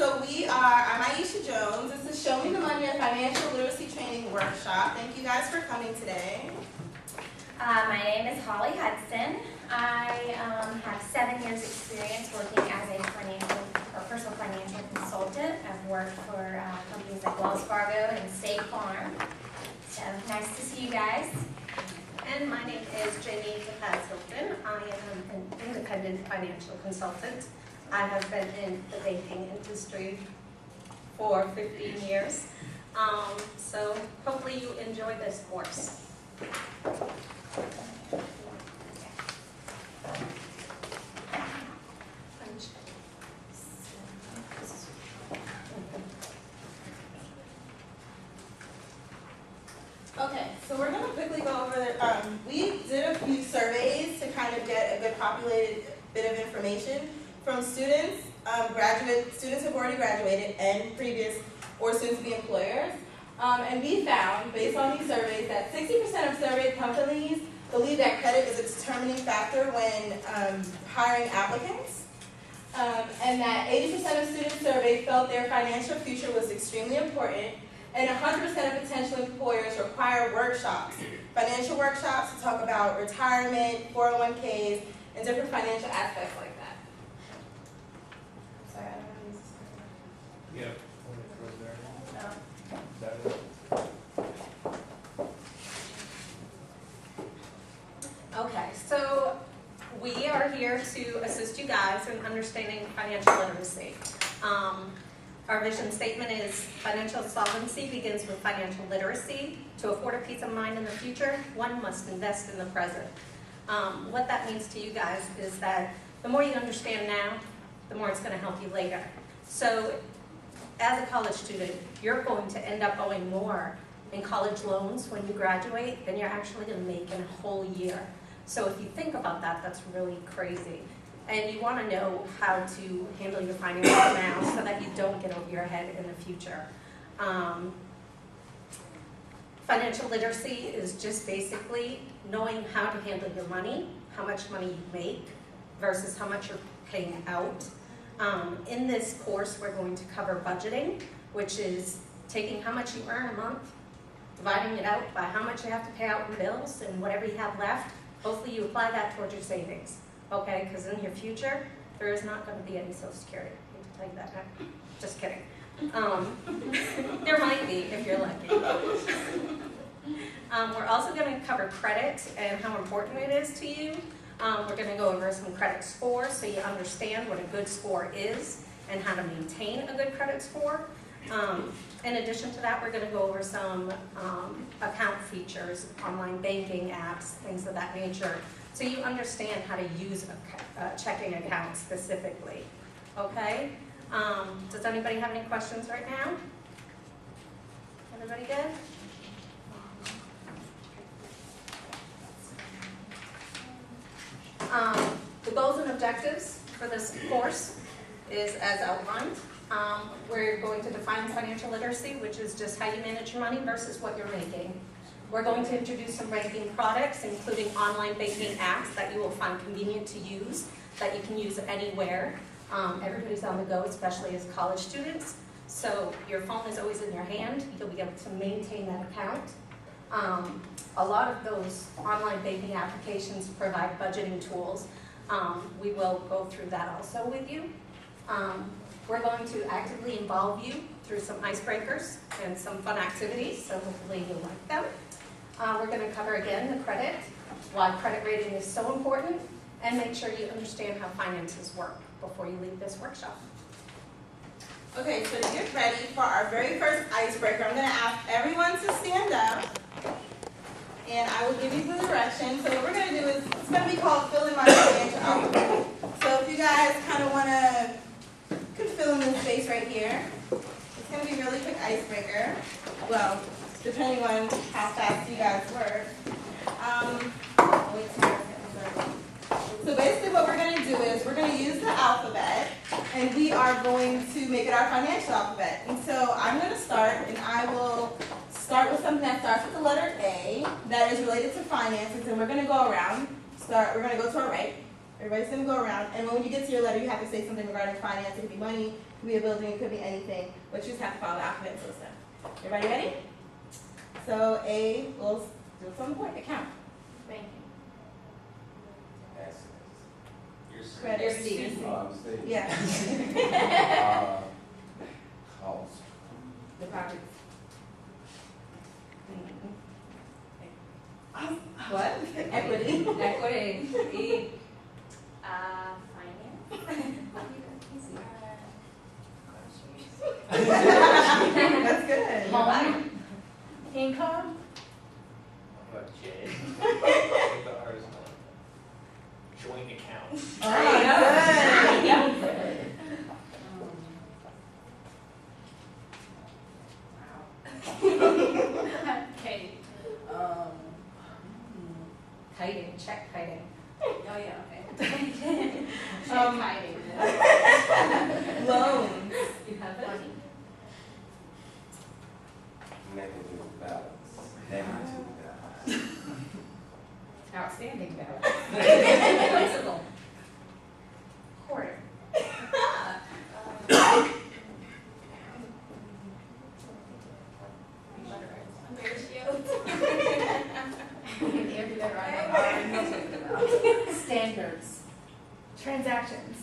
I'm Aisha Jones. This is Show Me the Money, a financial literacy training workshop. Thank you guys for coming today. My name is Holly Hudson. I have 7 years experience working as a personal financial consultant. I've worked for companies like Wells Fargo and State Farm. So nice to see you guys. And my name is Jamie DePaz-Hilton. I am an independent financial consultant. I have been in the banking industry for 15 years. So hopefully you enjoy this course. Okay, so we're going to quickly go over we did a few surveys to kind of get a good populated bit of information from students, students who have already graduated and previous or soon-to-be employers. And we found, based on these surveys, that 60% of surveyed companies believe that credit is a determining factor when hiring applicants. And that 80% of students surveyed felt their financial future was extremely important. And 100% of potential employers require workshops, financial workshops to talk about retirement, 401ks, and different financial aspects like that. Sorry, I don't know this. Yeah, Okay, so we are here to assist you guys in understanding financial literacy. Our vision statement is financial solvency begins with financial literacy. To afford a peace of mind in the future, one must invest in the present. What that means to you guys is that the more you understand now, the more it's going to help you later. So as a college student, you're going to end up owing more in college loans when you graduate than you're actually going to make in a whole year. So if you think about that, that's really crazy. And you want to know how to handle your finances now so that you don't get over your head in the future. Financial literacy is just basically knowing how to handle your money, how much money you make versus how much you're paying out. In this course, we're going to cover budgeting, which is taking how much you earn a month, dividing it out by how much you have to pay out in bills, and whatever you have left, hopefully you apply that towards your savings. Okay, because in your future, there is not going to be any Social Security. I hate to tell you that. Just kidding. There might be, if you're lucky. We're also going to cover credit and how important it is to you. We're going to go over some credit scores so you understand what a good score is and how to maintain a good credit score. In addition to that, we're going to go over some account features, online banking apps, things of that nature, so you understand how to use a checking account specifically. Okay? Does anybody have any questions right now? Everybody good? The goals and objectives for this course is as outlined. We're going to define financial literacy, which is just how you manage your money versus what you're making. We're going to introduce some banking products, including online banking apps that you will find convenient to use, that you can use anywhere. Everybody's on the go, especially as college students. So your phone is always in your hand. You'll be able to maintain that account. A lot of those online banking applications provide budgeting tools. We will go through that also with you. We're going to actively involve you through some icebreakers and some fun activities, so hopefully you'll like them. We're going to cover again the credit, why credit rating is so important, and make sure you understand how finances work before you leave this workshop. Okay, so to get ready for our very first icebreaker, I'm going to ask everyone to stand up, and I will give you the directions. So what we're going to do is, it's going to be called Fill in My Financial Alphabet. So if you guys kind of want to, you can fill in this space right here. It's going to be a really quick icebreaker. Well, depending on how fast you guys work. So basically what we're going to do is we're going to use the alphabet, and we are going to make it our financial alphabet. And so I'm going to start, and I will start with something that starts with the letter A that is related to finances, and we're going to go around. We're going to go to our right. Everybody's gonna go around, and when you get to your letter, you have to say something regarding finance. It could be money, it could be a building, it could be anything, but you just have to follow the alphabet and so stuff. Everybody ready? So A, we'll do it from the board, account. Banking. Credit. You're Steve. Yeah. Cost. Deposits. What? Equity. Equity. E. Finance. That's good. Home. Income? Joint account. Oh, good. Okay. Kiting, check kiting. Oh, yeah, okay. Um, Hiding. Loans. You have it? Negative balance. Negative balance. Outstanding balance. Principal. Quarter. Standards. Transactions.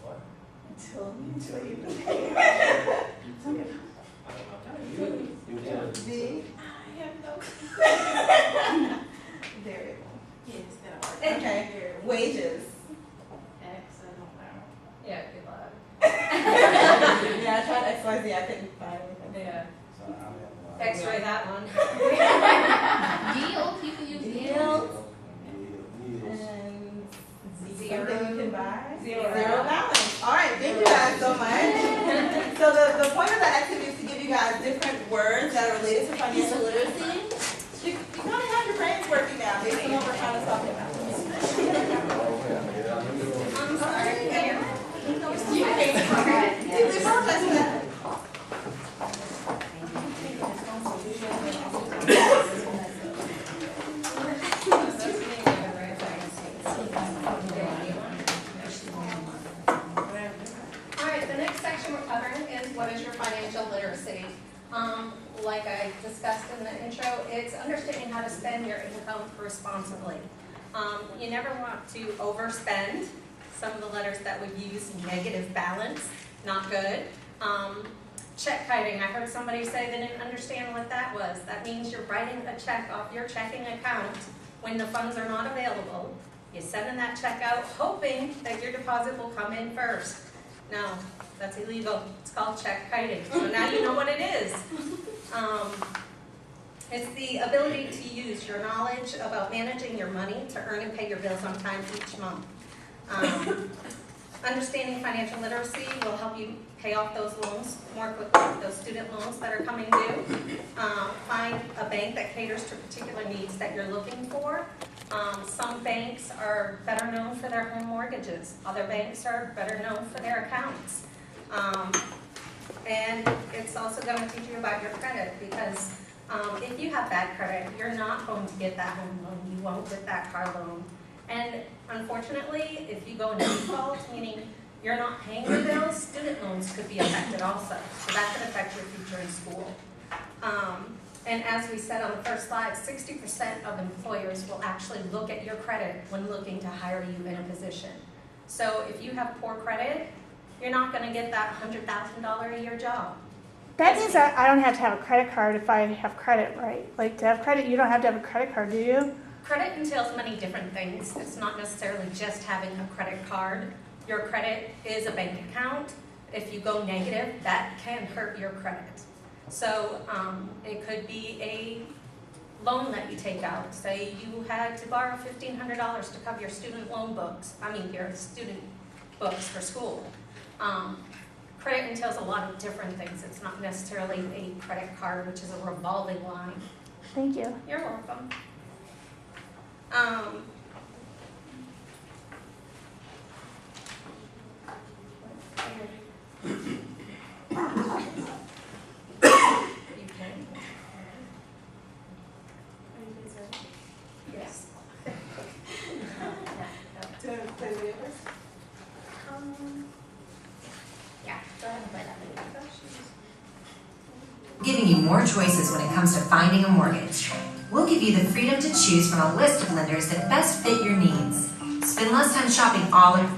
What? D. I have no. Variable. Yes, that'll work. Okay. Wages. X, I don't know. Yeah, good luck. Yeah, I tried XYZ, I couldn't find anything. Yeah. So I have X-ray that one. Yield, you can use yield. Yield. Yields. And Zero. something you can buy. Zero. Zero balance. All right, thank you guys so much. So the point of that activity is to give you guys different words that are related to financial literacy. You kind of have your brains working now based on what we're kind of talking about. I'm sorry, Mayor. They apologize for that. All right, the next section we're covering is what is your financial literacy? Like I discussed in the intro, it's understanding how to spend your income responsibly. You never want to overspend. Some of the letters that would use negative balance, not good. Check kiting, I heard somebody say they didn't understand what that was. That means you're writing a check off your checking account when the funds are not available. You're sending that check out hoping that your deposit will come in first. No, that's illegal. It's called check kiting. So now you know what it is. It's the ability to use your knowledge about managing your money to earn and pay your bills on time each month. Understanding financial literacy will help you pay off those loans more quickly, those student loans that are coming due. Find a bank that caters to particular needs that you're looking for. Some banks are better known for their home mortgages. Other banks are better known for their accounts. And it's also going to teach you about your credit because if you have bad credit, you're not going to get that home loan. You won't get that car loan. And unfortunately, if you go into default, meaning you're not paying your bills, student loans could be affected also. So that could affect your future in school. And as we said on the first slide, 60% of employers will actually look at your credit when looking to hire you in a position. So if you have poor credit, you're not going to get that $100,000 a year job. That means that I don't have to have a credit card if I have credit, right? Like to have credit, you don't have to have a credit card, do you? Credit entails many different things. It's not necessarily just having a credit card. Your credit is a bank account. If you go negative, that can hurt your credit. So it could be a loan that you take out. Say you had to borrow $1,500 to cover your student loan books. Your student books for school. Credit entails a lot of different things. It's not necessarily a credit card, which is a revolving line. Thank you. You're welcome. giving you more choices when it comes to finding a mortgage. We'll give you the freedom to choose from a list of lenders that best fit your needs. Spend less time shopping all over.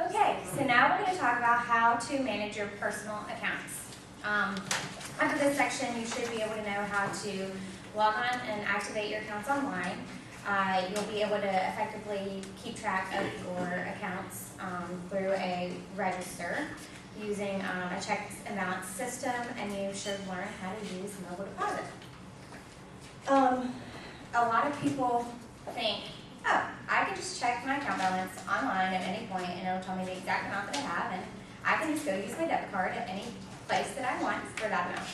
Okay, so now we're going to talk about how to manage your personal accounts. Under this section, you should be able to know how to log on and activate your accounts online. You'll be able to effectively keep track of your accounts through a register using a checks and balance system, and you should learn how to use mobile deposit. A lot of people think, oh, I can just check my account balance online at any point and it'll tell me the exact amount that I have, and I can just go use my debit card at any place that I want for that amount.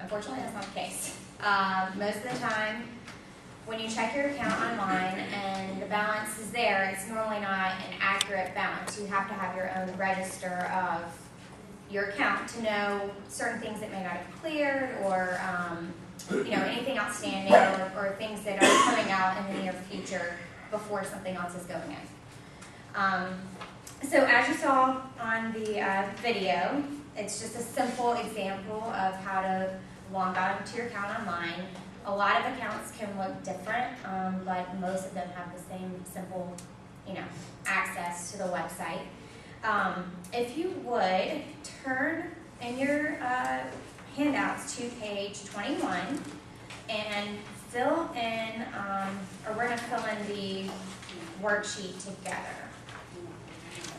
Unfortunately, that's not the case. Most of the time, when you check your account online and the balance is there, it's normally not an accurate balance. You have to have your own register of your account to know certain things that may not have cleared, or anything outstanding, or things that are coming out in the near future before something else is going in. So as you saw on the video, it's just a simple example of how to log on to your account online. A lot of accounts can look different, but most of them have the same simple, access to the website. If you would, turn in your handouts to page 21 and fill in, or we're going to fill in the worksheet together. It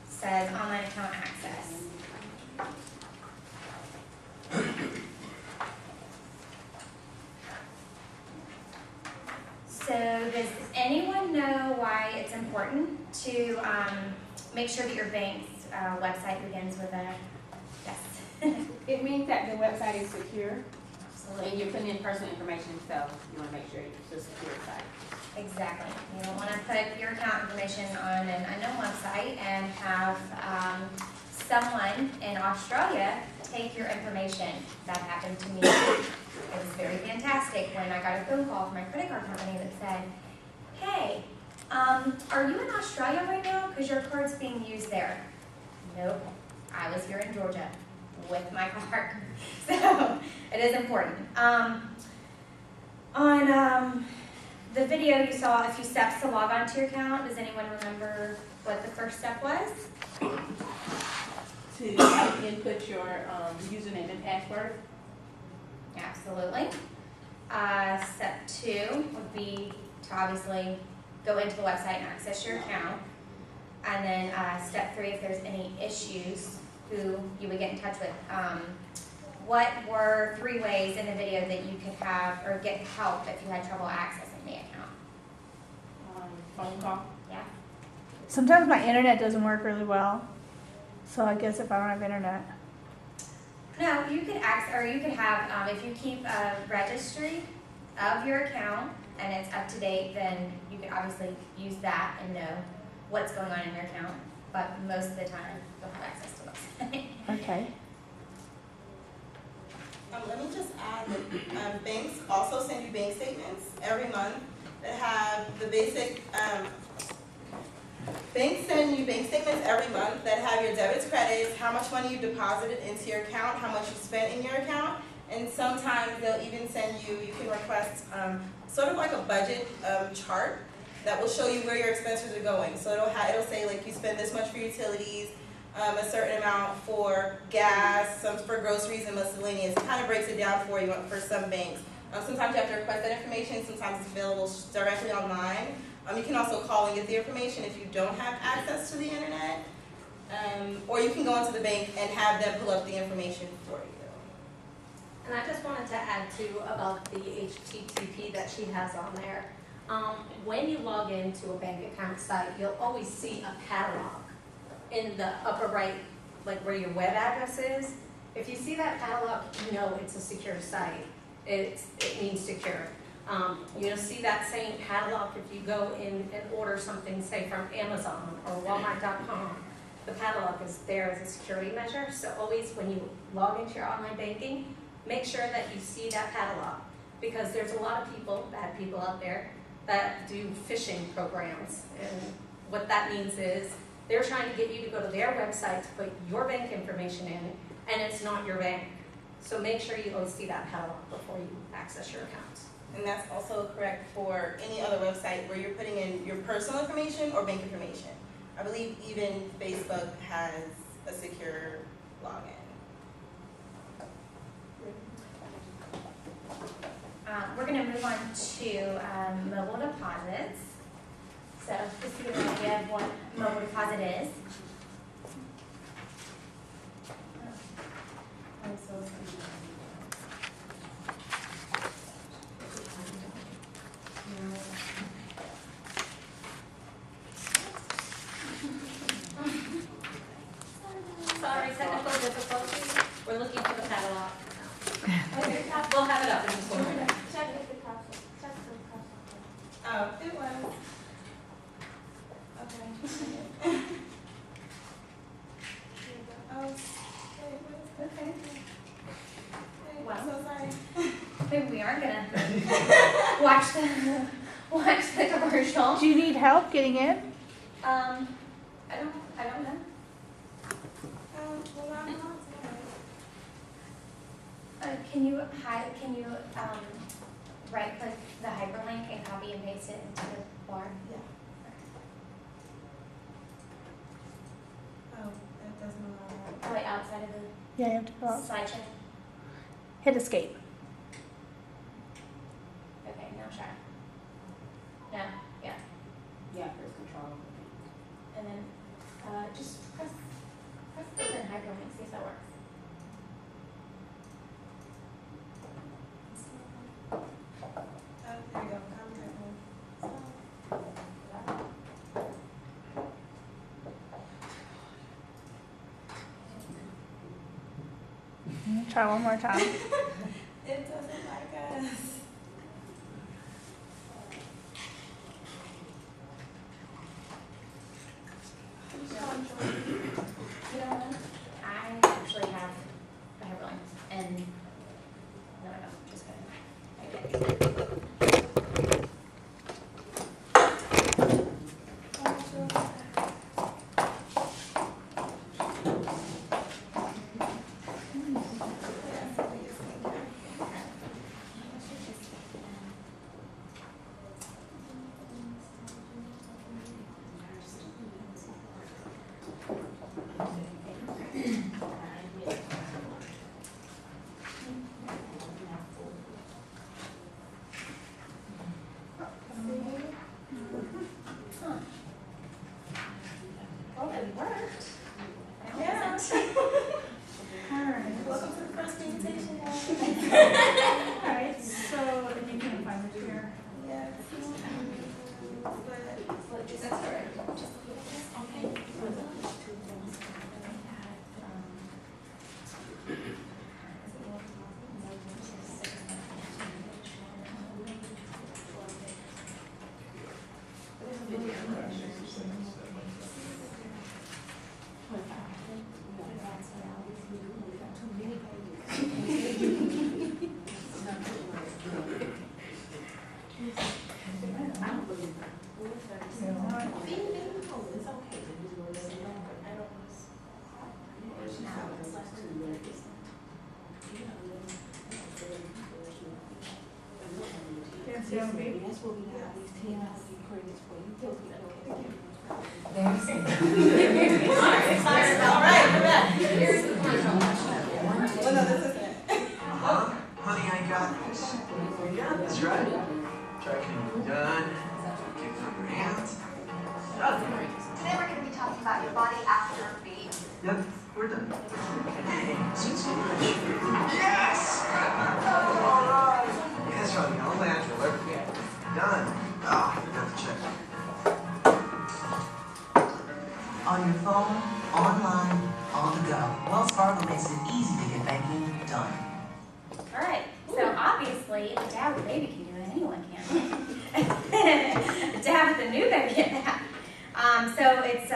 says online account access. So does anyone know why it's important to make sure that your bank's website begins with a yes? It means that the website is secure, Absolutely. and you're putting in personal information, so you want to make sure it's a secure site. Exactly. You don't want to put your account information on an unknown website and have someone in Australia take your information. That happened to me. It was very fantastic when I got a phone call from my credit card company that said, hey, are you in Australia right now? Because your card's being used there. Nope. I was here in Georgia with my card. So it is important. On the video, you saw a few steps to log on to your account. Does anyone remember what the first step was? To input your username and password. Absolutely. Step 2 would be to obviously go into the website and access your account. And then step 3, if there's any issues, who you would get in touch with. What were 3 ways in the video that you could have or get help if you had trouble accessing the account? Phone call. Yeah. Sometimes my internet doesn't work really well, so I guess if I don't have internet. No, you could you could have, if you keep a registry of your account and it's up to date, then you could obviously use that and know what's going on in your account. But most of the time, you'll have access to the website. Okay. Let me just add that banks also send you bank statements every month that have the basic, banks send you bank statements every month that have your debits, credits, how much money you deposited into your account, how much you spent in your account, and sometimes they'll even send you can request sort of like a budget chart that will show you where your expenses are going. So it'll say like you spend this much for utilities, a certain amount for gas, some for groceries and miscellaneous. It kind of breaks it down for you for some banks. Sometimes you have to request that information, sometimes it's available directly online. You can also call and get the information if you don't have access to the internet. or you can go into the bank and have them pull up the information for you. And I just wanted to add too about the HTTP that she has on there. When you log into a bank account site, you'll always see a catalog in the upper right, like where your web address is. If you see that catalog, you know it's a secure site. It means secure. You'll see that same catalog if you go in and order something, say from Amazon or Walmart.com. The catalog is there as a security measure. So always when you log into your online banking, make sure that you see that catalog, because there's a lot of people, bad people out there, that do phishing programs. And what that means is they're trying to get you to go to their website to put your bank information in, and it's not your bank. So make sure you always see that catalog before you access your account. And that's also correct for any other website where you're putting in your personal information or bank information. I believe even Facebook has a secure login. We're going to move on to mobile deposits. So just to give you an idea of what mobile deposit is. I'm so sorry. Sorry, technical difficulties. We're looking for the catalog. We'll have it up in just a minute. Oh, it was. Okay. Oh, wait, okay. Wow. I'm so sorry. Maybe we are gonna watch the commercial. Do you need help getting in? I don't know. Well, I'm not. Can you right click the hyperlink and copy and paste it into the bar? Yeah. Oh, that doesn't allow. Right outside of the Yeah, you have to go out. slideshow. Hit escape. Okay, now try. No, yeah, Yeah, first control. and then just press open hyperlink, see if that works. Oh, there you go. Contact Try one more time. It doesn't like us. You know what? I actually have the hyperlink, and no, I don't. Just kidding. Okay. Well, it worked. Yeah. Alright. Welcome to the first presentation. Alright, so if you can find it here. Yes. But That's all right. all right, we're back. Here's the commercial. Well, no, this isn't it. Honey, I got this. That's right. Tracking done. Kick from your hands. Today we're going to be talking about your body after a beat. Yes! All right. Yes, honey, all natural, everything. Done. Ah, I got the check. On your phone, online, on the go. Wells Fargo makes it easy to get banking done. All right, so obviously, a dad with a baby can do it, anyone can. A dad with a new baby can that. So it's,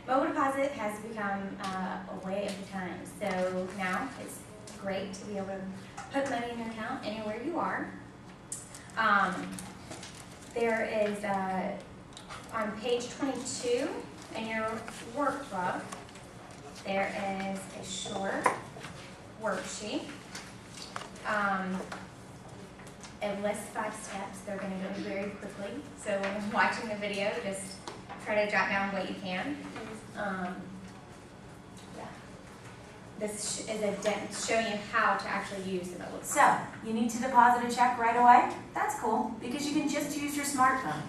mobile deposit has become a way of the time. So now it's great to be able to put money in your account anywhere you are. There is, on page 22 in your workbook, there is a short worksheet. It lists 5 steps. They're going to go very quickly. So when you're watching the video, just try to jot down what you can. Yeah. This is showing you how to actually use the mobile. So, you need to deposit a check right away? That's cool, because you can just use your smartphone.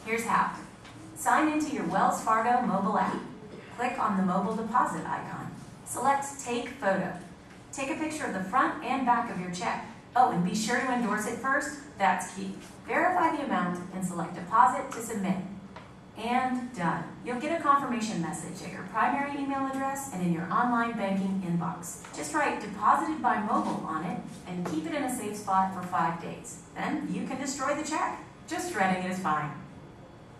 Here's how. Sign into your Wells Fargo mobile app. Click on the mobile deposit icon. Select Take Photo. Take a picture of the front and back of your check. Oh, and be sure to endorse it first. That's key. Verify the amount and select Deposit to submit. And done. You'll get a confirmation message at your primary email address and in your online banking inbox. Just write Deposited by Mobile on it and keep it in a safe spot for 5 days. Then you can destroy the check. Just shredding it is fine.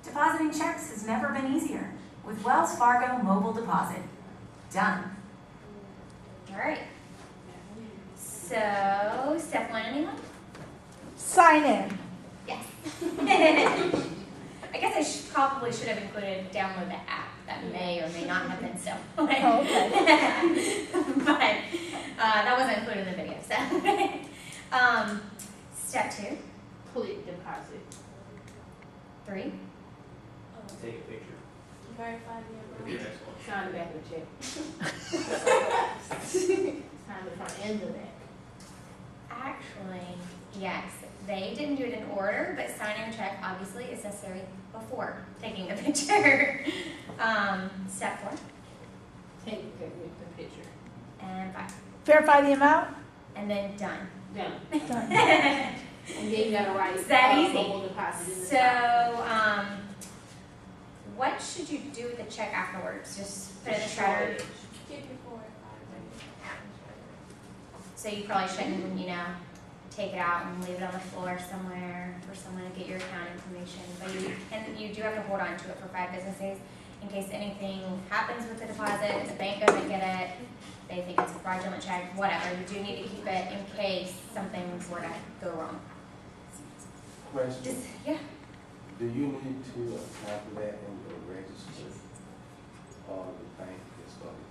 Depositing checks has never been easier with Wells Fargo Mobile Deposit. Done. All right. So, step 1, anyone? Sign in. Yes. I guess I probably should have included download the app. That may or may not have been so. Oh, okay. But that wasn't included in the video. So, step 2. Click deposit. 3. Take a picture. Verify the amount. Sign the back of the check. Sign the front end of that. Actually, yes. They didn't do it in order, but signing a check obviously is necessary before taking the picture. Step 4. Take the picture. And 5. Verify the amount. And then done. Done. Done. And then you gotta write Is that easy? mobile deposit in the So, top. what should you do with the check afterwards? Just put it in the shredder? Keep your 4 or 5 So you probably shouldn't, take it out and leave it on the floor somewhere for someone to get your account information. But you do have to hold on to it for 5 business days in case anything happens with the deposit, the bank doesn't get it, they think it's a fraudulent check, whatever. You do need to keep it in case something were to go wrong. Question, Yeah. do you need to copy that in your register? Or the bank is going to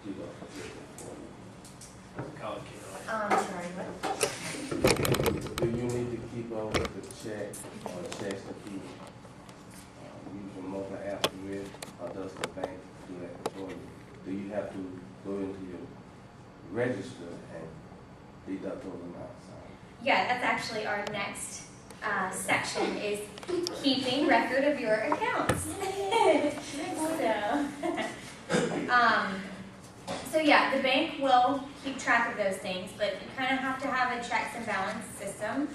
keep up with it for you? Sorry, what? Do you need to keep up with the check or checks that you use your mobile app with, or does the bank do that for you? Do you have to go into your register and deduct those amounts? Yeah, that's actually our next section is keeping record of your accounts. So yeah, the bank will keep track of those things, but you kind of have to have a checks and balance system.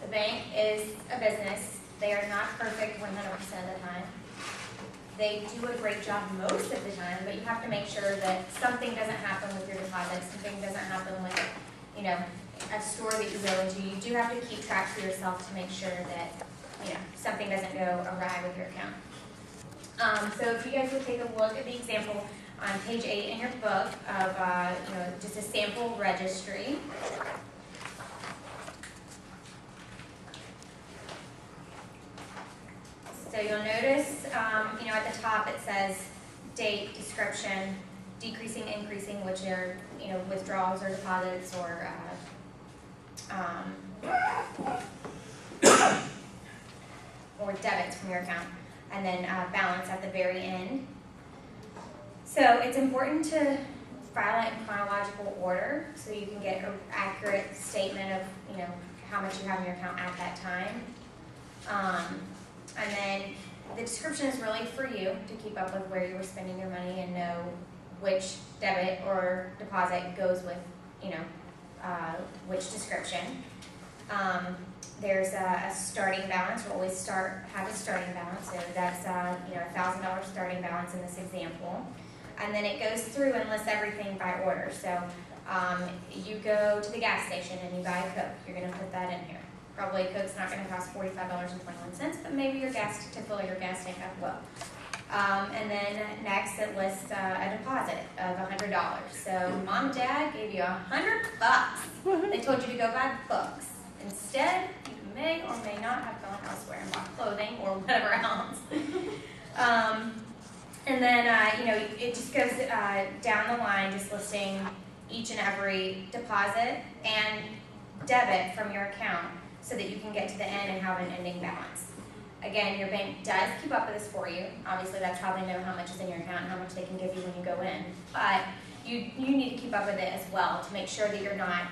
The bank is a business. They are not perfect 100% of the time. They do a great job most of the time, but you have to make sure that something doesn't happen with your deposit, something doesn't happen with, a store that you go into. You do have to keep track for yourself to make sure that, something doesn't go awry with your account. So if you guys would take a look at the example on page 8 in your book of, just a sample registry. So you'll notice, at the top it says date, description, decreasing, increasing, which are, withdrawals or deposits or, or debits from your account, and then balance at the very end. So it's important to file it in chronological order so you can get an accurate statement of, how much you have in your account at that time. And then the description is really for you to keep up with where you were spending your money and know which debit or deposit goes with, you know, which description. There's a starting balance. We'll always have a starting balance. So that's you know, $1,000 starting balance in this example. And then it goes through and lists everything by order. So you go to the gas station and you buy a Coke. You're going to put that in here. Probably Coke's not going to cost $45.21, but maybe your gas to fill your gas tank up will. And then next it lists a deposit of $100. So mom and dad gave you $100. They told you to go buy books. Instead, you may or may not have gone elsewhere and bought clothing or whatever else. And then, you know, it just goes down the line, just listing each and every deposit and debit from your account so that you can get to the end and have an ending balance. Again, your bank does keep up with this for you. Obviously, that's how they know how much is in your account and how much they can give you when you go in. But you need to keep up with it as well to make sure that you're not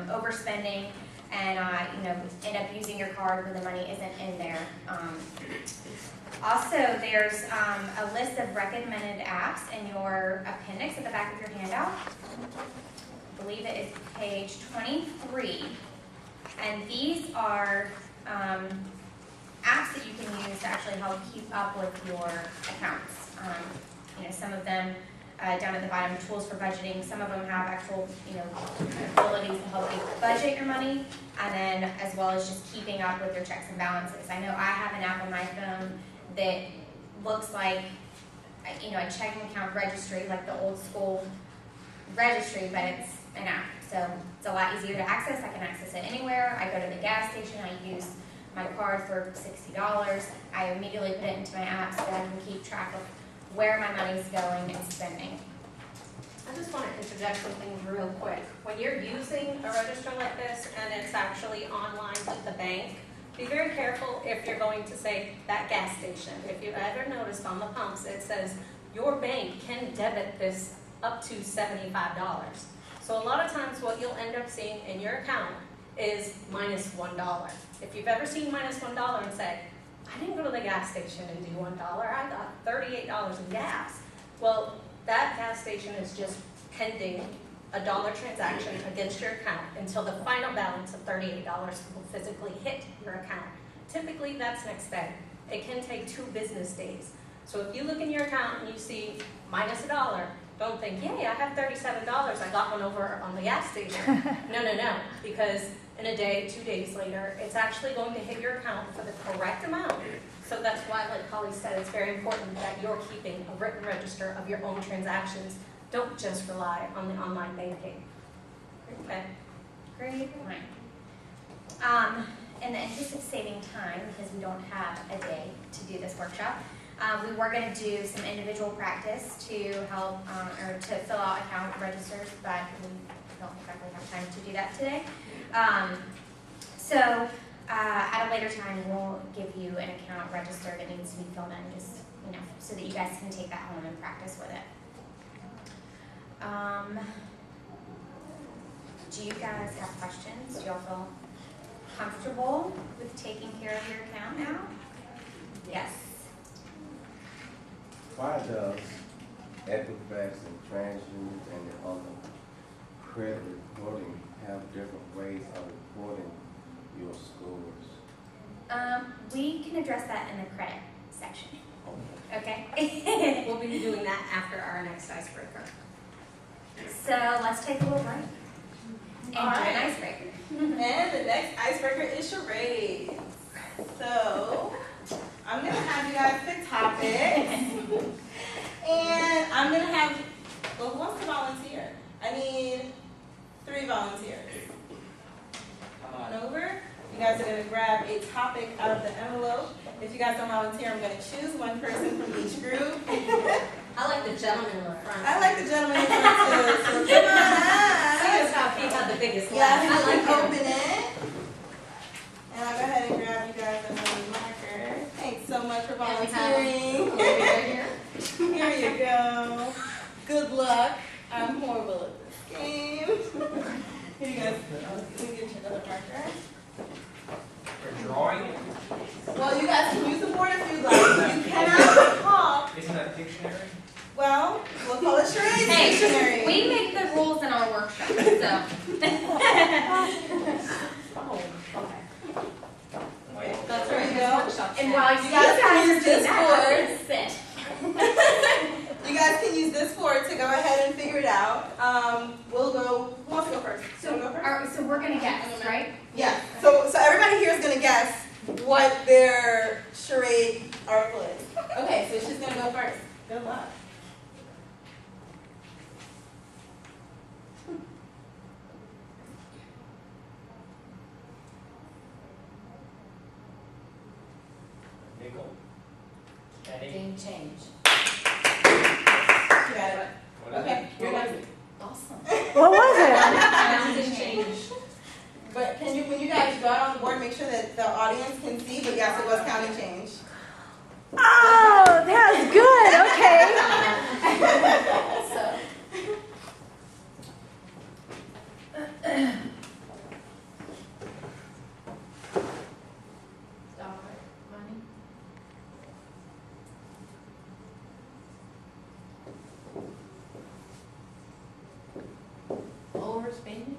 overspending and you know, end up using your card when the money isn't in there. Also, there's a list of recommended apps in your appendix at the back of your handout. I believe it is page 23. And these are apps that you can use to actually help keep up with your accounts. You know, some of them down at the bottom, tools for budgeting. Some of them have actual, you know, abilities to help you budget your money, and then as well as just keeping up with your checks and balances. I know I have an app on my phone that looks like, you know, a checking account registry, like the old school registry, but it's an app. So it's a lot easier to access. I can access it anywhere. I go to the gas station, I use my card for $60. I immediately put it into my app so that I can keep track of where my money's going and spending. I just want to interject something real quick. When you're using a register like this and it's actually online with the bank, be very careful if you're going to say that gas station. If you've ever noticed on the pumps, it says your bank can debit this up to $75. So a lot of times what you'll end up seeing in your account is minus $1. If you've ever seen minus $1 and said, I didn't go to the gas station and do $1, I got $38 in gas. Well, that gas station is just pending a dollar transaction against your account until the final balance of $38 will physically hit your account. Typically, that's next day. It can take 2 business days. So if you look in your account and you see minus $1, don't think, yay, I have $37, I got one over on the gas station. No, because in a day, 2 days later, it's actually going to hit your account for the correct amount. So that's why, like Holly said, it's very important that you're keeping a written register of your own transactions. Don't just rely on the online banking. Okay. Great point. In the interest of saving time, because we don't have a day to do this workshop, we were going to do some individual practice to help or to fill out account registers, but we don't exactly have time to do that today. So at a later time, we'll give you an account register that needs to be filled in, just, you know, so that you guys can take that home and practice with it. Do you guys have questions? Do y'all feel comfortable with taking care of your account now? Yes. Why does Equifax and TransUnion and the other credit reporting have different ways of reporting your scores? We can address that in the credit section. Okay? We'll be doing that after our next icebreaker. So let's take a little break and do an icebreaker. And the next icebreaker is charades. So I'm gonna have you guys pick topics, and I'm gonna have, well, who wants to volunteer? I need 3 volunteers. Come on over. You guys are gonna grab a topic out of the envelope. If you guys don't volunteer, I'm gonna choose one person from each group. I like the gentleman in the front. I like the gentleman in front too, so come on up. See us how he had the biggest Yeah, laugh. you I like can him. open it. And I'll go ahead and grab you guys another marker. Thanks so much for volunteering. Here you go. Good luck. I'm horrible at this game. Here you guys go. Let me get you another marker. For drawing? Well, you guys can use the board if you like. You cannot talk. Isn't that Pictionary? Well, we'll call it charade dictionary. Hey, we make the rules in our workshop, so. That's where you go. And while You guys can use this board. sit. You guys can use this board to go ahead and figure it out. We'll go. Who wants to go first? So, Wanna go first? so we're gonna guess, right? Yeah. So everybody here is gonna guess what their charade article is. Okay, so she's gonna go first. Good luck. Nickel. Penny. Game change. You got it. What is Okay, it? you're next. Awesome. What was it? Pound change. But can you, when you guys draw it on the board, make sure that the audience can see, but yes, it was counting change. Oh, that was good. Okay. So, Money. Overspending.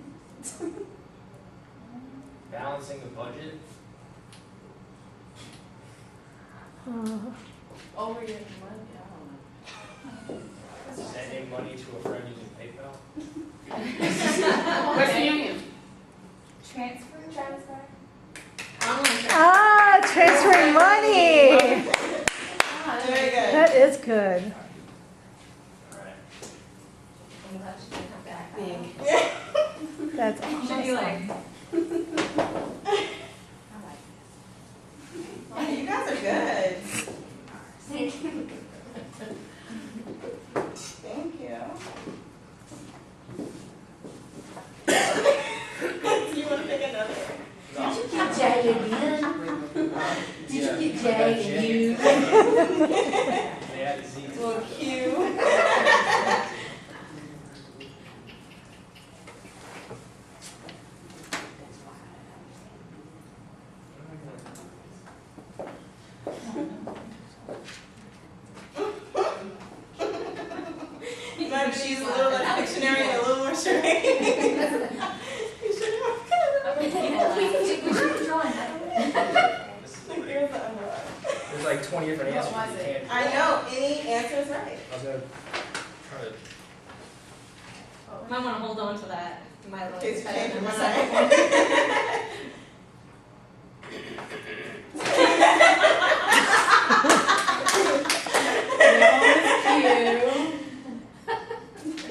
Balancing the budget. Over your money. I don't know. Sending money to a friend using PayPal. Western Union. Transfer. Ah, transferring money. very good. That is good. Alright. Big. That's Should awesome. be like. Yeah, you guys are good. Thank you. Thank you. Do you want to pick another? No. Did you get J again? Did you get J and U? They had a Z. Little Q. You might use a little bit of dictionary and a little more charade. You should have. We should be drawing that. This is Like, like, here's the envelope. there's like 20 different What answers. was You it? can't. I know, any answer is right. I was gonna try to. I might want to hold on to that. My In case you change your mind.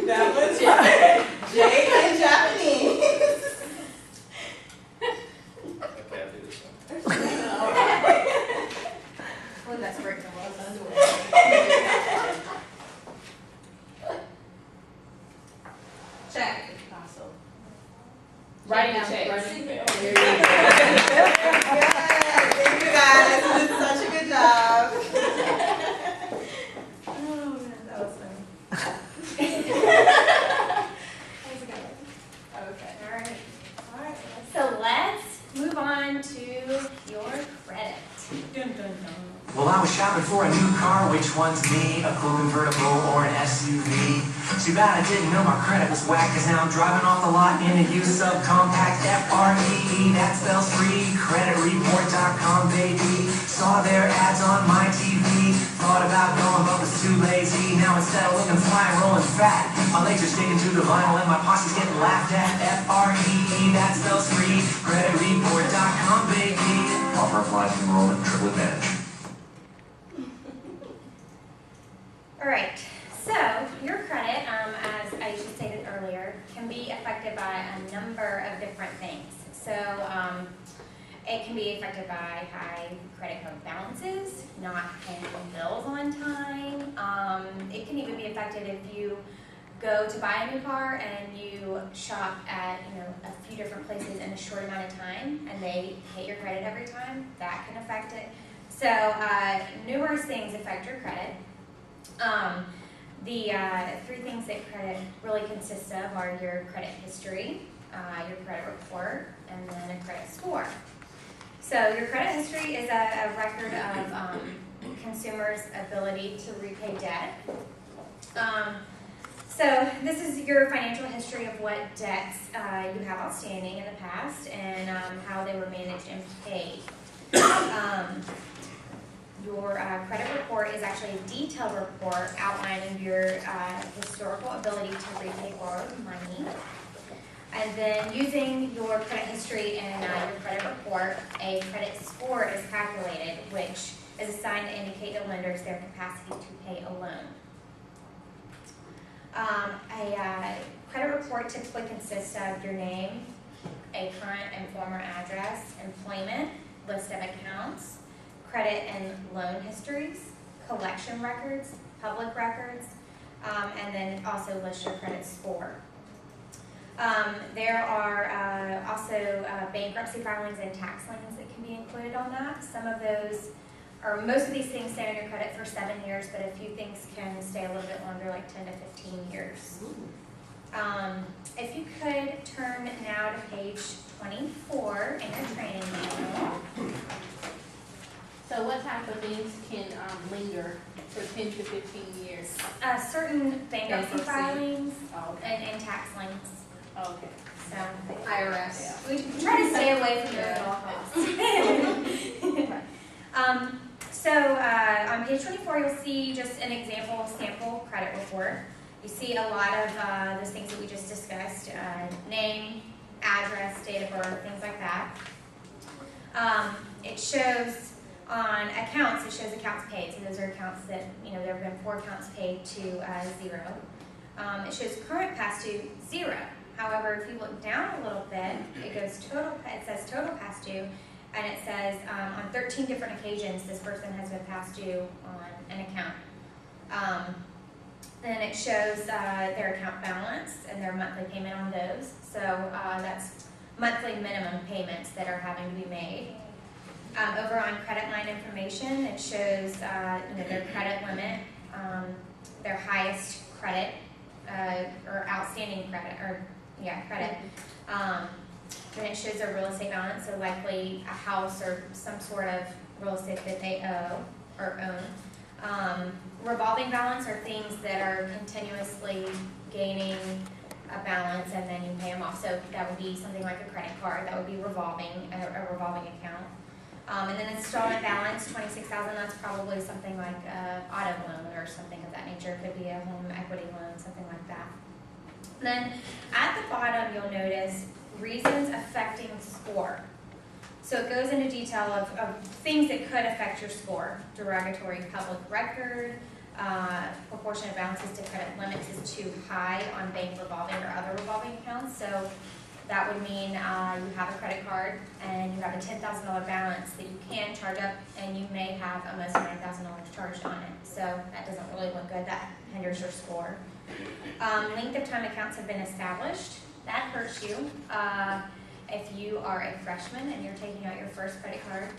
That was Jay in Japanese. Okay, I'll do this one. Well, that's great. Check. Writing a check. Good. Thank you guys. You did such a good job. Oh man, that was funny. Okay. All right. So let's move on to your credit. Well, I was shopping for a new car, which one's me? A cool convertible or an SUV? Too bad I didn't know my credit was whack, cause now I'm driving off the lot in a used subcompact FREE, that spells free, creditreport.com, baby. Saw their ads on my TV, thought about going but was too lazy. Now instead of looking fly and rolling fat, my legs are sticking to the vinyl and my posse's getting laughed at. FREE, that spells free, creditreport.com, baby. Offer applies to enrollment and trip advantage. All right. So your credit, as Aisha stated earlier, can be affected by a number of different things. So it can be affected by high credit card balances, not paying bills on time. It can even be affected if you go to buy a new car and you shop at a few different places in a short amount of time, and they hit your credit every time. That can affect it. So numerous things affect your credit. The three things that credit really consists of are your credit history, your credit report, and then a credit score. So your credit history is a record of consumers' ability to repay debt. So this is your financial history of what debts you have outstanding in the past and how they were managed and paid. Your credit report is actually a detailed report outlining your historical ability to repay borrowed money. And then using your credit history and your credit report, a credit score is calculated, which is assigned to indicate to lenders their capacity to pay a loan. A credit report typically consists of your name, a current and former address, employment, list of accounts, credit and loan histories, collection records, public records, and then also lists your credit score. There are also bankruptcy filings and tax liens that can be included on that. Some of those, or most of these things stay on your credit for 7 years, but a few things can stay a little bit longer, like 10 to 15 years. If you could turn now to page 24 in your training manual. So what type of things can linger for 10 to 15 years? Certain bankruptcy filings Oh, okay. and tax liens. Oh, okay. So IRS. we try to stay away from those at all costs. On page 24, you'll see just an example sample credit report. You see a lot of those things that we just discussed, name, address, date of birth, things like that. It shows on accounts, it shows accounts paid. So those are accounts that, there have been 4 accounts paid to 0. It shows current past due 0. However, if you look down a little bit, it says total past due, and it says on 13 different occasions this person has been past due on an account. Then it shows their account balance and their monthly payment on those. So that's monthly minimum payments that are having to be made. Over on credit line information, it shows their credit limit, their highest credit or outstanding credit, credit. Then it shows their real estate balance, so likely a house or some sort of real estate that they owe or own. Revolving balance are things that are continuously gaining a balance and then you pay them off. So that would be something like a credit card. That would be a revolving account. And then installment balance, $26,000. That's probably something like an auto loan or something of that nature. It could be a home equity loan, something like that. And then at the bottom, you'll notice reasons affecting score. So it goes into detail of things that could affect your score. Derogatory public record, proportion of balances to credit limits is too high on bank revolving or other revolving accounts. So that would mean you have a credit card and you have a $10,000 balance that you can charge up, and you may have almost $9,000 charged on it. So that doesn't really look good. That hinders your score. Length of time accounts have been established. That hurts you. If you are a freshman and you're taking out your first credit card,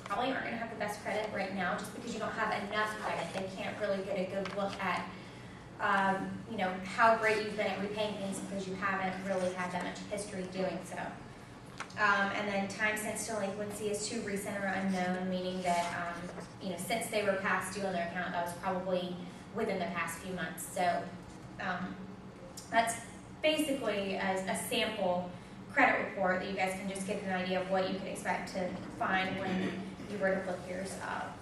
probably aren't going to have the best credit right now just because you don't have enough credit. They can't really get a good look at how great you've been at repaying things because you haven't really had that much history doing so. And then time since delinquency is too recent or unknown, meaning that since they were past due on their account, that was probably within the past few months. So that's basically a sample credit report that you guys can just get an idea of what you could expect to find when you were to look yours up.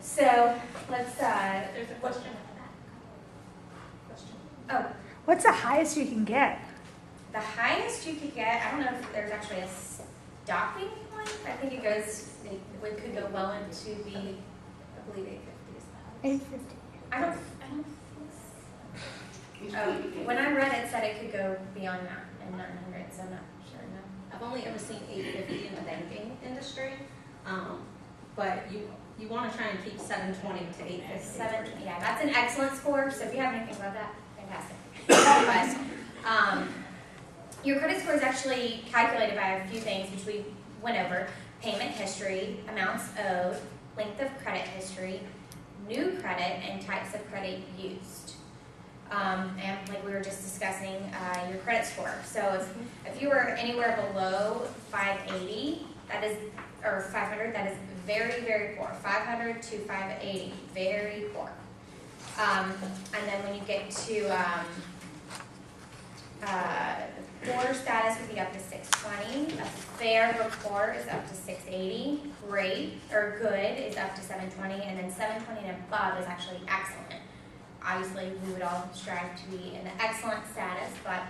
So let's, there's a question. Oh, What's the highest you can get? the highest you could get, I don't know if there's actually a stopping point. I think it could go well into the, I believe 850 is the highest. 850. I don't think so. Oh, when I read it, it said it could go beyond that and 900, so I'm not sure. No. I've only ever seen 850 in the banking industry, but you want to try and keep 720 to 850. Yeah, that's an excellent score. So if you have anything about that, fantastic. But your credit score is actually calculated by a few things, which we went over: payment history, amounts owed, length of credit history, new credit, and types of credit used. And like we were just discussing, your credit score. So if you were anywhere below 580, that is, or 500, that is very, very poor, 500 to 580, very poor. And then when you get to poor status would be up to 620. A fair report is up to 680. Great or good is up to 720, and then 720 and above is actually excellent. Obviously, we would all strive to be in the excellent status, but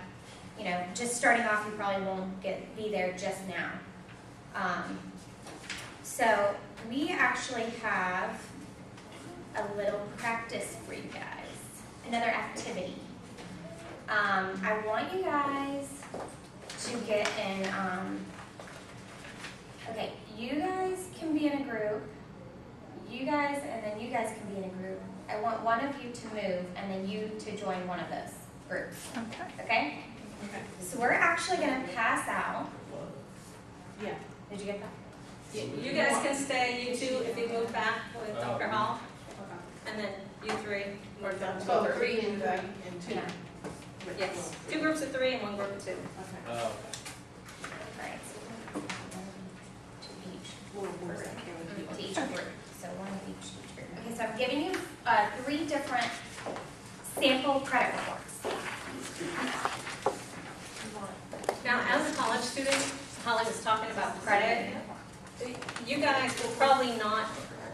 you know, just starting off, you probably won't be there just now. So we actually have a little practice for you guys, another activity. I want you guys to get in, okay, you guys can be in a group, you guys, and then you guys can be in a group. I want one of you to move, and then you to join one of those groups, okay? So we're actually gonna pass out. Yeah. Did you get that? You guys can stay, you two, if you move back with Dr. Hall, and then you three. Or down to Oh, three. three and Yeah. Yes, 2 groups of 3 and 1 group of 2. Oh. Alright. To each group. So one of each group. Okay, so I'm giving you 3 different sample credit reports. Now, as a college student, Holly was talking about credit. You guys will probably not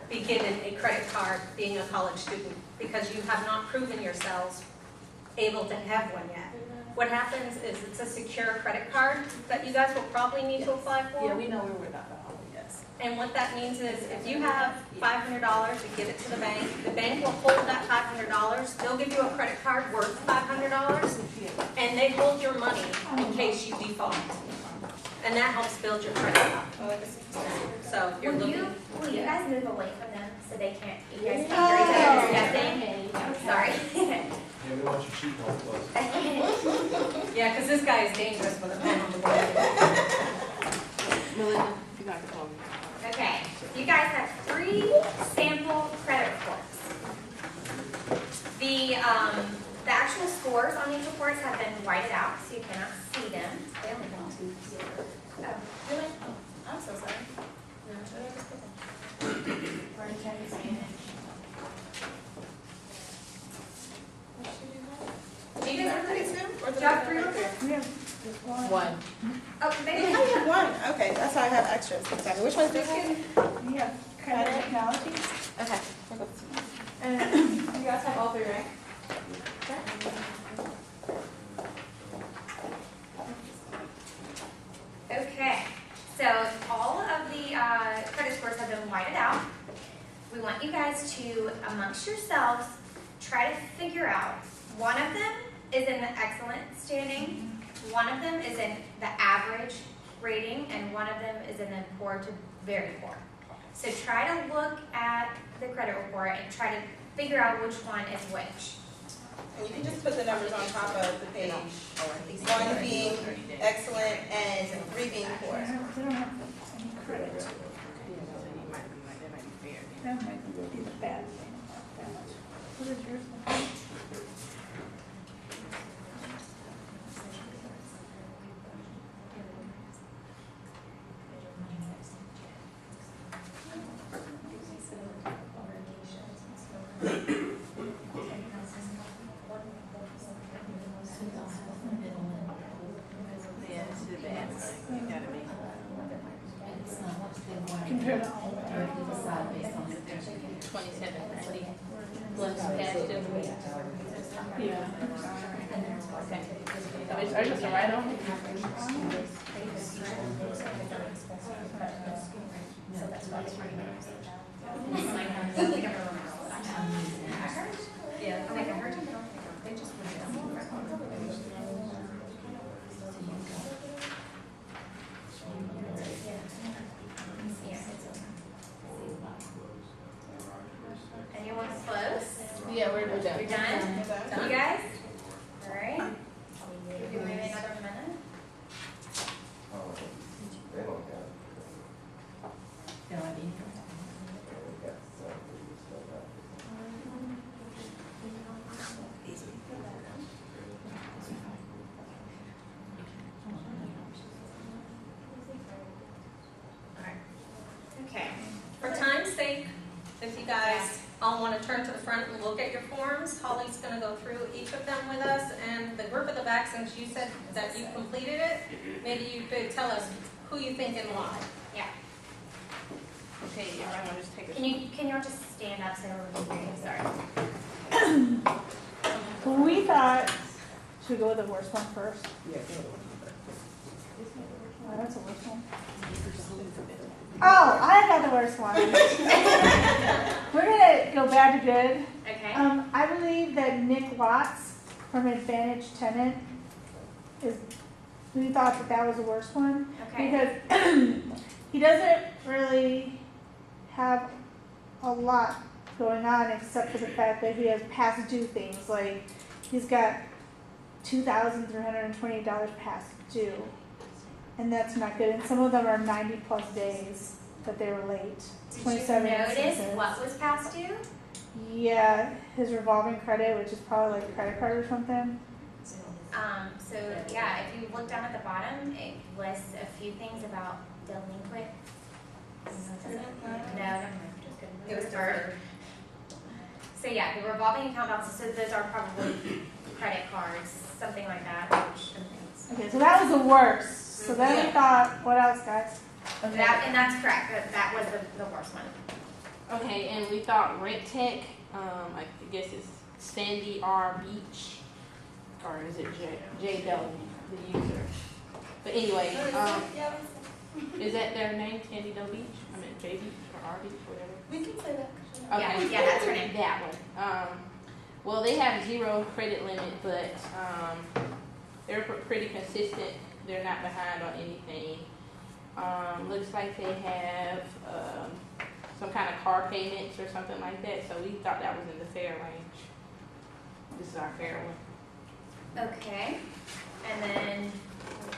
be given a credit card being a college student because you have not proven yourselves able to have one yet. What happens is it's a secure credit card that you guys will probably need to apply for. Yeah, we know we were not the Holly, yes. And what that means is if you have $500, you give it to the bank will hold that $500. They'll give you a credit card worth $500, and they hold your money in case you default. And that helps build your credit up. So if you're Will looking. you guys move away from them so they can't, you guys can't hear each other discussing? Sorry. Yeah, we want your cheat code close. Yeah, because this guy is dangerous with a pen on the board. Melinda, you got to call me. Okay, you guys have 3 sample credit reports. The actual scores on these reports have been whited out, so you cannot see them. They only have 2. Oh, really? Oh, I'm so sorry. No, should I just put them? Do you guys have 3 too? Or do you have 3 reports? We have just one. One. Oh, I they only have one. Okay, that's why I have extras. Exactly. Which one's this one? We have credit technologies. Okay. And you guys have all 3, right? Okay, so all of the credit scores have been whited out. We want you guys to, amongst yourselves, try to figure out, one of them is in the excellent standing, one of them is in the average rating, and one of them is in the poor to very poor. So try to look at the credit report and try to figure out which one is which. And you can just put the numbers on top of the page. 1 being excellent and 3 being poor. They don't have any credit. That might be the bad thing about that. What is yours? Compared to all of them. 27, plus cash to. Yeah. Okay. Are you just right on? Yeah, I think I heard you. They just put it on. Anyone close? Yeah, we're done. You're done? You guys? All right. Give you maybe another minute. They don't have. No, I mean, They got some stuff out there. turn to the front and look at your forms. Holly's gonna go through each of them with us, and the group at the back, since you said that you completed it, maybe you could tell us who you think and why. Yeah. Okay, yeah, I'm gonna just take a. Can you all just stand up so everyone can hear you? Sorry. We thought, should we go with the worst one first? Oh, that's the worst one. Oh, I got the worst one. We're gonna go bad to good. Okay. I believe that Nick Watts from Advantage Tenant we thought that that was the worst one. Okay. Because he doesn't really have a lot going on except for the fact that he has past due things. Like he's got $2,320 past due. And that's not good. And some of them are 90+ days that they were late. Did you 27 notice instances. what was past due? Yeah, his revolving credit, which is probably like a credit card or something. So yeah, if you look down at the bottom, it lists a few things about delinquent. No, never mind. It was deferred. So yeah, the revolving account balances, so those are probably credit cards, something like that. Okay, so that was the worst. So then we thought, what else, guys? And that's correct, that was the worst one. Okay, and we thought Rent Tech, I guess it's Sandy R. Beach, or is it J. Doe, the user? But anyway, is that their name, Sandy Doe Beach? I mean, J. Beach or R. Beach, whatever. We can say that. Okay. Yeah, that's her name. That one. Well, they have 0 credit limit, but they're pretty consistent. They're not behind on anything. Looks like they have some kind of car payments or something like that. So we thought that was in the fair range. This is our fair one. Okay, and then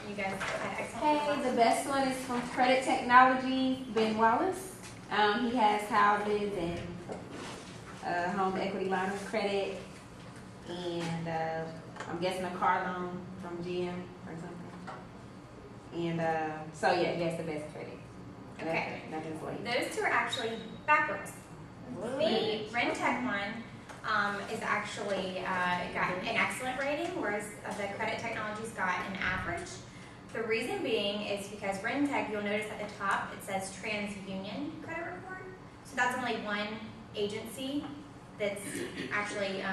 you guys had Hey, excellent. the best one is from Credit Technology, Ben Wallace. He has houses and home equity line of credit, and I'm guessing a car loan from GM or something. And so yeah, he has the best credit. And Okay. that's what he. Those two are actually backwards. The Rent Tech one is actually got an excellent rating, whereas the Credit Technology's got an average. The reason being is because Rent Tech, you'll notice at the top it says TransUnion Credit Report. So that's only one agency that's actually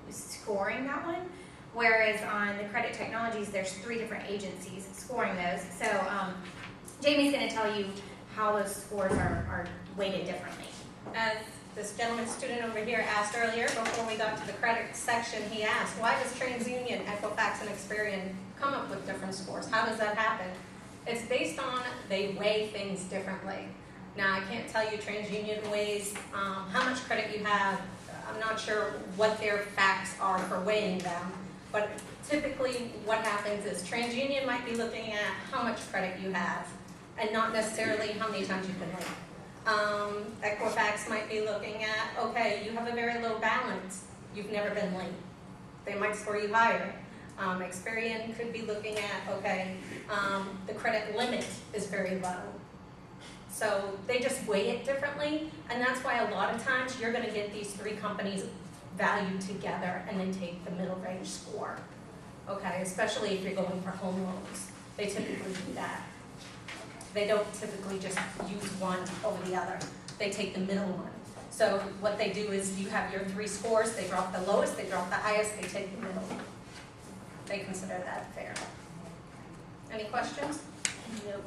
scoring that one. Whereas on the Credit Technologies, there's 3 different agencies scoring those. So Jamie's going to tell you how those scores are weighted differently. As this gentleman student over here asked earlier, before we got to the credit section, he asked, why does TransUnion, Equifax, and Experian come up with different scores? How does that happen? It's based on, they weigh things differently. Now, I can't tell you TransUnion weighs how much credit you have. I'm not sure what their facts are for weighing them, but typically what happens is TransUnion might be looking at how much credit you have and not necessarily how many times you've been late. Equifax might be looking at, okay, you have a very low balance, you've never been late. They might score you higher. Experian could be looking at, okay, the credit limit is very low. So they just weigh it differently, and that's why a lot of times you're gonna get these 3 companies valued together and then take the middle range score. Okay, especially if you're going for home loans. They typically do that. They don't typically just use one over the other. They take the middle one. So what they do is you have your 3 scores, they drop the lowest, they drop the highest, they take the middle. They consider that fair. Any questions? Nope.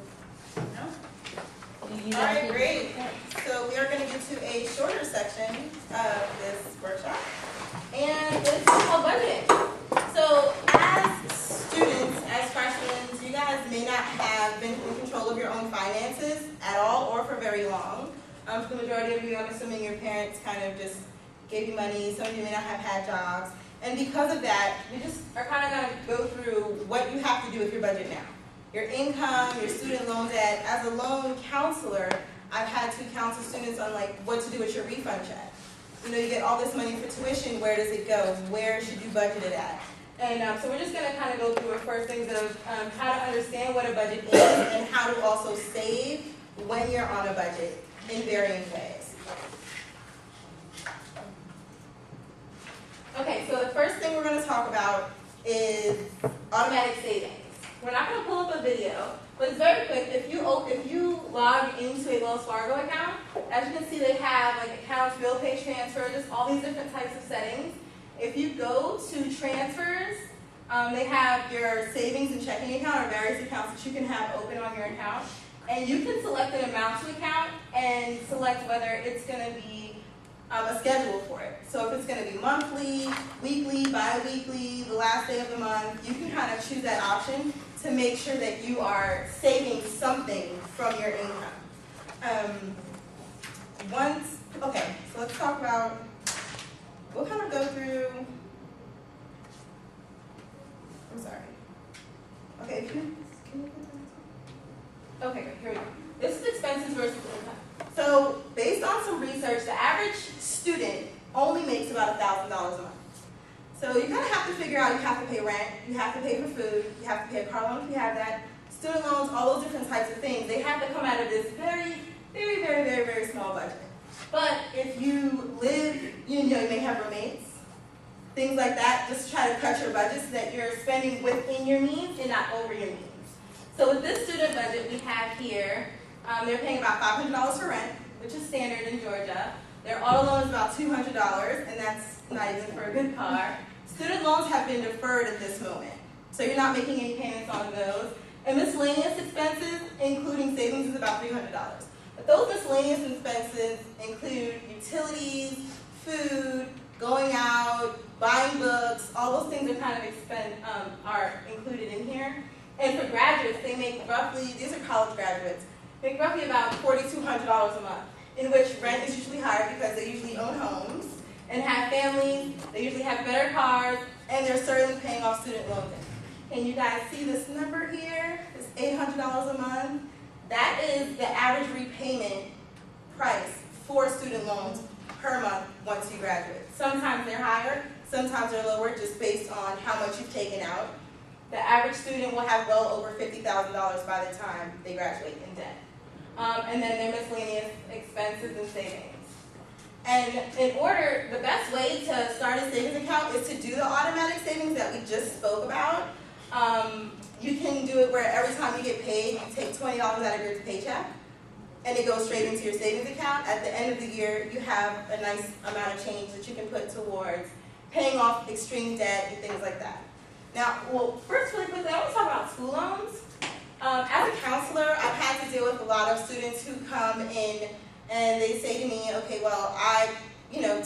All right, great. So we are going to get to a shorter section of this workshop, and this is called budgeting. So as students, as freshmen, you guys may not have been in control of your own finances at all or for very long. For the majority of you, I'm assuming your parents kind of just gave you money. Some of you may not have had jobs. And because of that, we just are kind of going to go through what you have to do with your budget now. Your income, your student loan debt. As a loan counselor, I've had to counsel students on like what to do with your refund check. You know, you get all this money for tuition, where does it go? Where should you budget it at? And so we're just going to kind of go through first things of how to understand what a budget is and how to also save when you're on a budget in varying ways. the first thing we're gonna talk about is automatic savings. We're not gonna pull up a video, but it's very quick. If you log into a Wells Fargo account, as you can see, they have like accounts, bill pay transfer, just all these different types of settings. If you go to transfers, they have your savings and checking account or various accounts that you can have open on your account. And you can select an amount to account and select whether it's going to be a schedule for it. So if it's going to be monthly, weekly, bi-weekly, the last day of the month, you can kind of choose that option to make sure that you are saving something from your income. Okay, so let's talk about, we'll kind of go through, I'm sorry. Okay, can you put that? Okay, good, here we go. This is expenses versus income. So based on some research, the average student only makes about $1,000 a month. So you kind of have to figure out, you have to pay rent, you have to pay for food, you have to pay a car loan if you have that, student loans, all those different types of things. They have to come out of this very, very, very, very, very small budget. But if you live, you may have roommates, things like that, just try to cut your budget so that you're spending within your means and not over your means. So with this student budget we have here, they're paying about $500 for rent, which is standard in Georgia. Their auto loan is about $200, and that's not even for a good car. Student loans have been deferred at this moment, so you're not making any payments on those. And miscellaneous expenses, including savings, is about $300. But those miscellaneous expenses include utilities, food, going out, buying books, all those things are kind of are included in here. And for graduates, they make roughly, these are college graduates, make roughly about $4,200 a month, in which rent is usually higher because they usually own homes and have families, they usually have better cars, and they're certainly paying off student loans. Can you guys see this number here? It's $800 a month. That is the average repayment price for student loans per month once you graduate. Sometimes they're higher, sometimes they're lower, just based on how much you've taken out. The average student will have well over $50,000 by the time they graduate in debt. And then their miscellaneous expenses and savings. And the best way to start a savings account is to do the automatic savings that we just spoke about. You can do it where every time you get paid, you take $20 out of your paycheck, and it goes straight into your savings account. At the end of the year, you have a nice amount of change that you can put towards paying off extreme debt and things like that. Now, well, first, really quickly, I want to talk about school loans. As a counselor, I've had to deal with a lot of students who come in and they say to me, okay, well, I've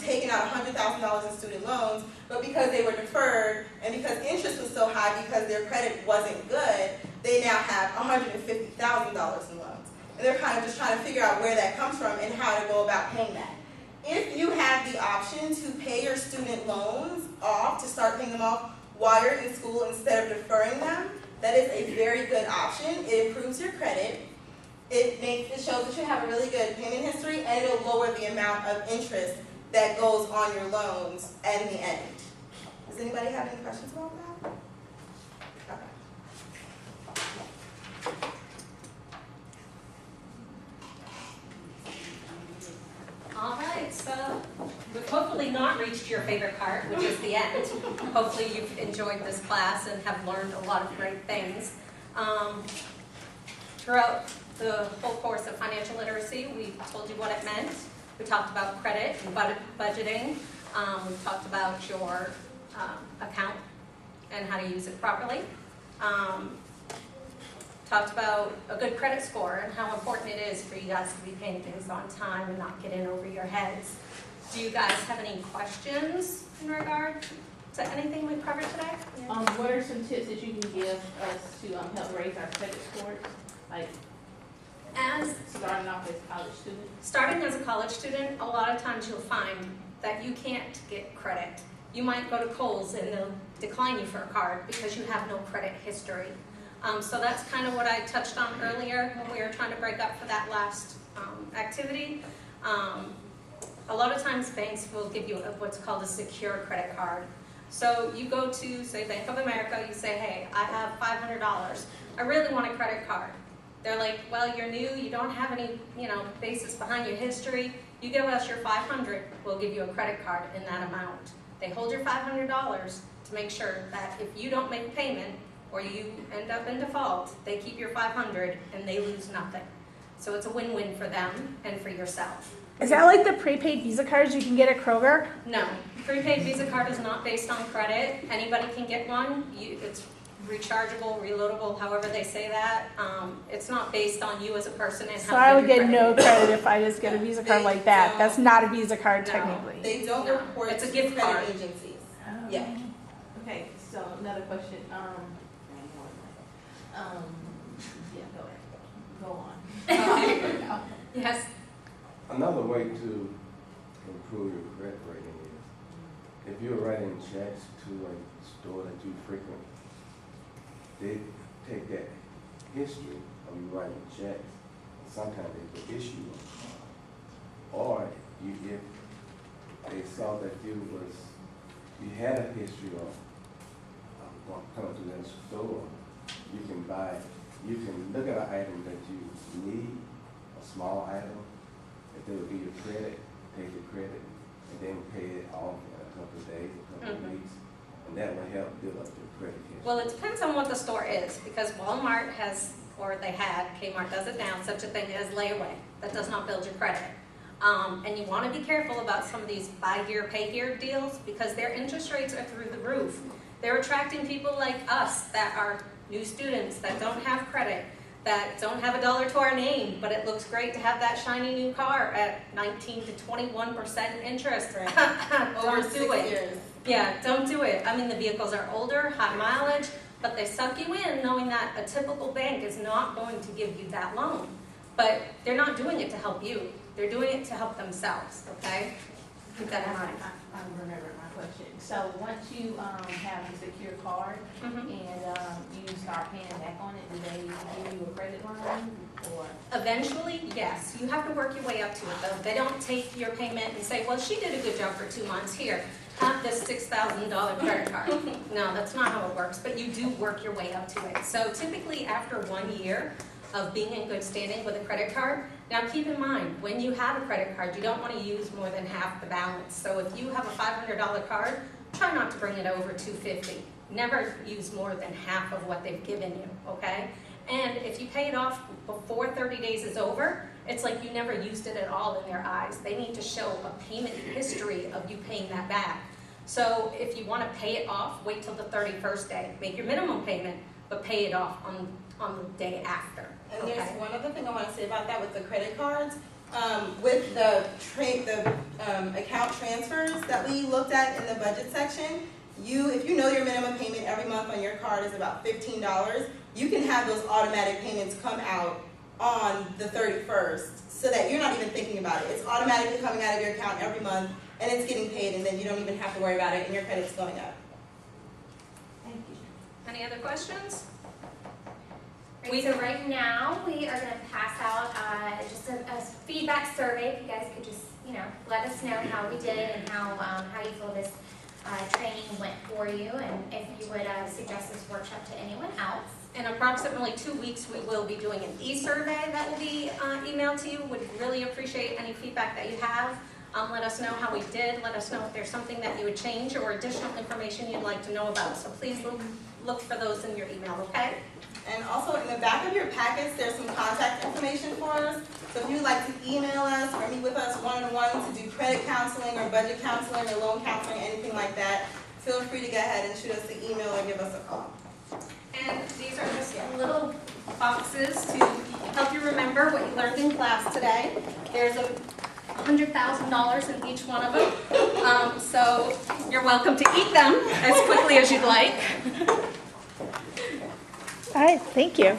taken out $100,000 in student loans, but because they were deferred and because interest was so high because their credit wasn't good, they now have $150,000 in loans. And they're kind of just trying to figure out where that comes from and how to go about paying that. If you have the option to pay your student loans off, to start paying them off while you're in school instead of deferring them, that is a very good option. It improves your credit. It shows that you have a really good payment history, and it'll lower the amount of interest that goes on your loans at the end. Does anybody have any questions about that? Okay. All right, so we've hopefully not reached your favorite part, which is the end. Hopefully you've enjoyed this class and have learned a lot of great things. Throughout the whole course of financial literacy, we told you what it meant. We talked about credit and budgeting. We talked about your account and how to use it properly. Talked about a good credit score and how important it is for you guys to be paying things on time and not get in over your heads. Do you guys have any questions in regard to anything we've covered today? What are some tips that you can give us to help raise our credit scores? Like starting off as a college student? Starting as a college student, a lot of times you'll find that you can't get credit. You might go to Kohl's and they'll decline you for a card because you have no credit history. So that's kind of what I touched on earlier when we were trying to break up for that last activity. A lot of times banks will give you what's called a secure credit card. So you go to, say, Bank of America, you say, hey, I have $500. I really want a credit card. They're like, well, you're new, you don't have any, basis behind your history. You give us your $500, we'll give you a credit card in that amount. They hold your $500 to make sure that if you don't make a payment or you end up in default, they keep your $500 and they lose nothing. So it's a win-win for them and for yourself. Is that like the prepaid Visa cards you can get at Kroger? No, prepaid Visa card is not based on credit. Anybody can get one. It's rechargeable, reloadable, however they say that. It's not based on you as a person and So how I would good your get no credit is. credit if I just get a Visa card like that. That's not a Visa card No. technically. They don't No, report it's a to gift credit card. agencies. Yeah. Okay, so another question, yeah, go on. Yes. Another way to improve your credit rating is, if you're writing checks to a store that you frequent, they take that history of you writing checks, and sometimes they will issue a card. Or if they saw that you had a history of coming to that store, you can look at an item that you need, a small item, if they will give you credit, take the credit, and then pay it off in a couple of days, a couple of weeks, and that will help build up your credit history. Well, it depends on what the store is, because Walmart has, or they had, Kmart does it now, such a thing as layaway. That does not build your credit. And you want to be careful about some of these buy here, pay here deals, because their interest rates are through the roof. They're attracting people like us that are new students, that don't have credit, that don't have a dollar to our name, but it looks great to have that shiny new car at 19 to 21% interest. Over Don't 6 do it. years. Yeah, don't do it. I mean, the vehicles are older, high mileage, but they suck you in knowing that a typical bank is not going to give you that loan. But they're not doing it to help you. They're doing it to help themselves, okay? Keep that in mind. I remember my question. So once you have a secure card Mhm. and you start paying back on it, do they give you a credit line or? Eventually, yes. You have to work your way up to it, though. They don't take your payment and say, well, she did a good job for 2 months. Here, have this $6,000 credit card. No, that's not how it works, but you do work your way up to it. So typically, after 1 year of being in good standing with a credit card, now keep in mind, when you have a credit card, you don't want to use more than half the balance. So if you have a $500 card, try not to bring it over $250. Never use more than half of what they've given you, okay? And if you pay it off before 30 days is over, it's like you never used it at all in their eyes. They need to show a payment history of you paying that back. So if you want to pay it off, wait till the 31st day. Make your minimum payment, but pay it off on the day after. And there's okay? one other thing I want to say about that with the credit cards. With the account transfers that we looked at in the budget section, if you know your minimum payment every month on your card is about $15, you can have those automatic payments come out on the 31st so that you're not even thinking about it. It's automatically coming out of your account every month and it's getting paid, and then you don't even have to worry about it and your credit's going up. Thank you. Any other questions? So right now, we are gonna pass out just a feedback survey. If you guys could just, let us know how we did and how you feel this training went for you, and if you would suggest this workshop to anyone else. In approximately 2 weeks, we will be doing an e-survey that will be emailed to you. Would really appreciate any feedback that you have. Let us know how we did. Let us know if there's something that you would change or additional information you'd like to know about. So please look for those in your email, okay? And also in the back of your packets, there's some contact information for us. So if you'd like to email us or meet with us one-on-one to do credit counseling or budget counseling or loan counseling, anything like that, feel free to go ahead and shoot us the email or give us a call. And these are just little boxes to help you remember what you learned in class today. There's $100,000 in each one of them. So you're welcome to eat them as quickly as you'd like. All right, thank you.